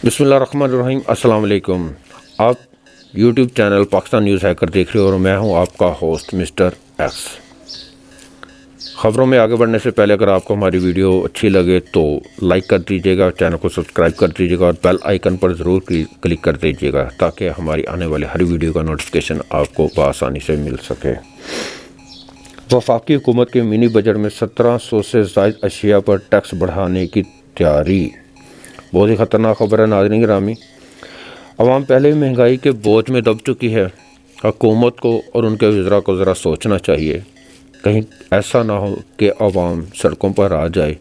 बिस्मिल्लाहिर्रहमानिर्रहीम। अस्सलाम वालेकुम। आप YouTube channel Pakistan news hacker देख रहे हो और मैं हूं आपका होस्ट मिस्टर एक्स। ख़बरों में आगे बढ़ने से पहले अगर आपको हमारी वीडियो अच्छी लगे तो लाइक कर दीजिएगा, चैनल को सब्सक्राइब कर दीजिएगा और बेल आइकन पर ज़रूर क्लिक कर दीजिएगा ताकि हमारी आने वाली हर वीडियो का नोटिफिकेशन आपको बआसानी से मिल सके। वफाकी हुकूमत के मिनी बजट में 1700 से ज़ायद अशिया पर टैक्स बढ़ाने की तैयारी। बहुत ही ख़तरनाक खबर है नाज़रीन गिरामी। अवाम पहले ही महंगाई के बोझ में दब चुकी है। हुकूमत को और उनके वज़रा को ज़रा सोचना चाहिए, कहीं ऐसा ना हो कि अवाम सड़कों पर आ जाए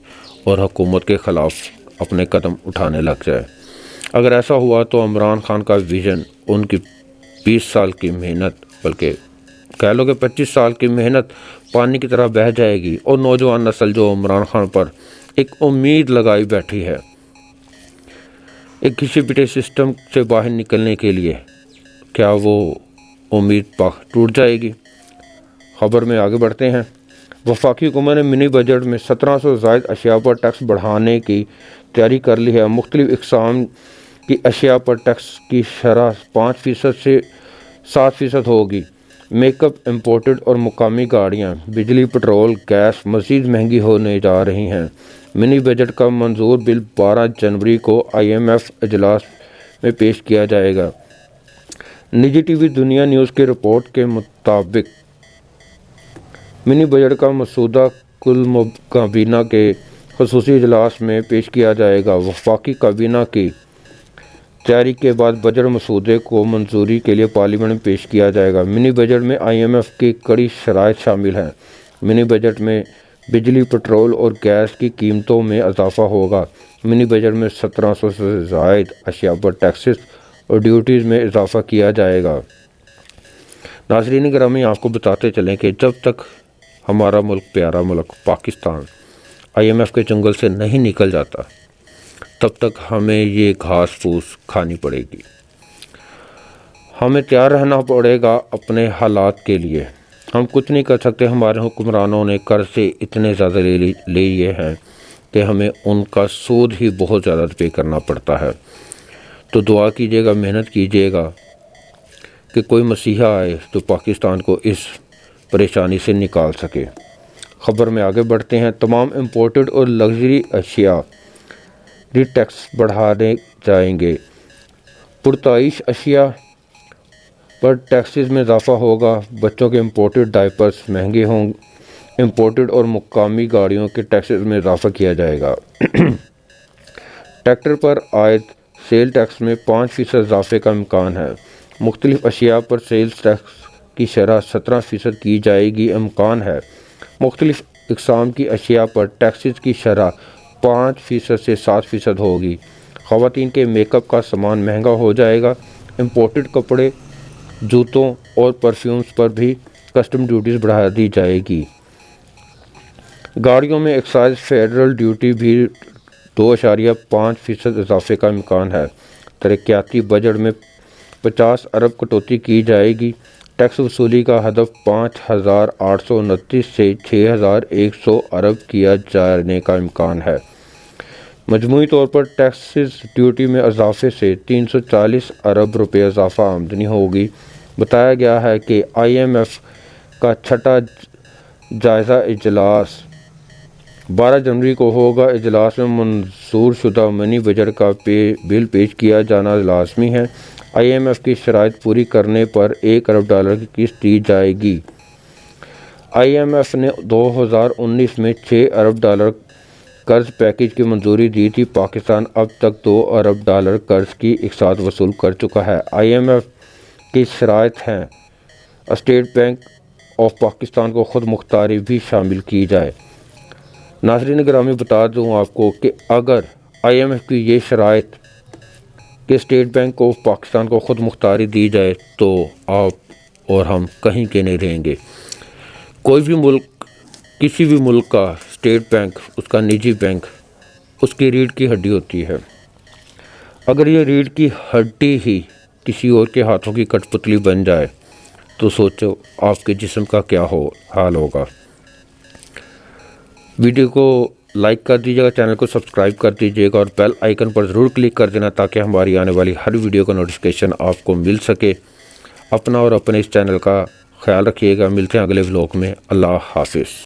और हुकूमत के ख़िलाफ़ अपने कदम उठाने लग जाए। अगर ऐसा हुआ तो इमरान खान का विज़न, उनकी 20 साल की मेहनत, बल्कि कह लो कि 25 साल की मेहनत पानी की तरह बह जाएगी और नौजवान नस्ल जो इमरान खान पर एक उम्मीद लगाई बैठी है एक घिसे पिटे सिस्टम से बाहर निकलने के लिए, क्या वो उम्मीद टूट जाएगी? खबर में आगे बढ़ते हैं। वफाकी हुकूमत ने मिनी बजट में 1700 ज़ायद अशिया पर टैक्स बढ़ाने की तैयारी कर ली है। मुख्तलिफ इक़साम की अशिया पर टैक्स की शरह 5% से 7% होगी। मेकअप, इम्पोर्टेड और मुकामी गाड़ियाँ, बिजली, पेट्रोल, गैस मज़ीद महंगी होने जा रही हैं। मिनी बजट का मंजूर बिल 12 जनवरी को IMF इजलास में पेश किया जाएगा। निजी टीवी दुनिया न्यूज़ की रिपोर्ट के मुताबिक मिनी बजट का मसूदा कुल काबीना के ख़ुसूसी इजलास में पेश किया जाएगा। वफाकी काबीना की तैयारी के बाद बजट मसूदे को मंजूरी के लिए पार्लियामेंट में पेश किया जाएगा। मिनी बजट में IMF की कड़ी शराइत शामिल हैं। मिनी बजट में बिजली, पेट्रोल और गैस की कीमतों में इजाफा होगा। मिनी बजट में 1700 से ज़ायद अशिया पर टैक्सेस और ड्यूटीज़ में इजाफा किया जाएगा। नाज़रीन गिरामी, आपको बताते चलें कि जब तक हमारा मुल्क, प्यारा मुल्क पाकिस्तान, IMF के जंगल से नहीं निकल जाता तब तक हमें ये घास फूस खानी पड़ेगी। हमें तैयार रहना पड़ेगा अपने हालात के लिए। हम कुछ नहीं कर सकते। हमारे हुक्मरानों ने कर्ज से इतने ज़्यादा ले लिए हैं कि हमें उनका सूद ही बहुत ज़्यादा पे करना पड़ता है। तो दुआ कीजिएगा, मेहनत कीजिएगा कि कोई मसीहा आए तो पाकिस्तान को इस परेशानी से निकाल सके। ख़बर में आगे बढ़ते हैं। तमाम इम्पोर्टेड और लग्जरी अशिया टैक्स बढ़ाने जाएंगे। पुरताइश अशिया पर टैक्सेस में इजाफा होगा। बच्चों के इम्पोर्टेड डायपर्स महंगे होंगे। इम्पोर्टेड और मुकामी गाड़ियों के टैक्सेस में इजाफा किया जाएगा। ट्रैक्टर पर आयद सेल टैक्स में 5% इजाफे का इम्कान है। मुख्तलिफ अशिया पर सेल्स टैक्स की शरह 17% की जाएगी इम्कान है। मुख्तलिफ इक़साम की अशिया पर टैक्सेस की शरह 5% से 7% होगी। ख़वातीन के मेकअप का सामान महंगा हो जाएगा। इम्पोर्टेड कपड़े, जूतों और परफ्यूम्स पर भी कस्टम ड्यूटीज़ बढ़ा दी जाएगी। गाड़ियों में एक्साइज फेडरल ड्यूटी भी 2.5% इजाफे का इम्कान है। तरक्याती बजट में 50 अरब कटौती की जाएगी। टैक्स वसूली का हदफ 5,829 से 6,100 अरब किया जाने का इम्कान है। मजमूई तौर पर टैक्सेस ड्यूटी में इजाफे से 340 अरब रुपये इजाफा आमदनी होगी। बताया गया है कि IMF का छठा जायज़ा इजलास 12 जनवरी को होगा। इजलास में मंजूर शुदा मिनी बजट का बिल पेश किया जाना लाजमी है। IMF की शराइत पूरी करने पर $1 अरब की किस्त दी जाएगी। IMF ने 2019 में $6 अरब कर्ज पैकेज की मंजूरी दी थी। पाकिस्तान अब तक $2 अरब कर्ज की एक साथ वसूल कर चुका है। IMF की शराइत हैं स्टेट बैंक ऑफ पाकिस्तान को खुद मुख्तारी भी शामिल की जाए। नाज़रीन गिरामी, बता दूं आपको कि अगर IMF की ये शराइत कि स्टेट बैंक ऑफ पाकिस्तान को खुद मुख्तारी दी जाए तो आप और हम कहीं के नहीं रहेंगे। कोई भी मुल्क, किसी भी मुल्क का स्टेट बैंक, उसका निजी बैंक, उसकी रीढ़ की हड्डी होती है। अगर ये रीढ़ की हड्डी ही किसी और के हाथों की कठपुतली बन जाए तो सोचो आपके जिस्म का क्या हाल होगा। वीडियो को لائک کر دیجیے گا، چینل کو سبسکرائب کر دیجیے گا اور بیل آئیکن پر ضرور کلک کر دینا تاکہ ہماری آنے والی ہر ویڈیو کا نوٹیفیکیشن آپ کو مل سکے۔ اپنا اور اپنے اس چینل کا خیال رکھیے گا، ملتے ہیں اگلے ولاگ میں۔ اللہ حافظ۔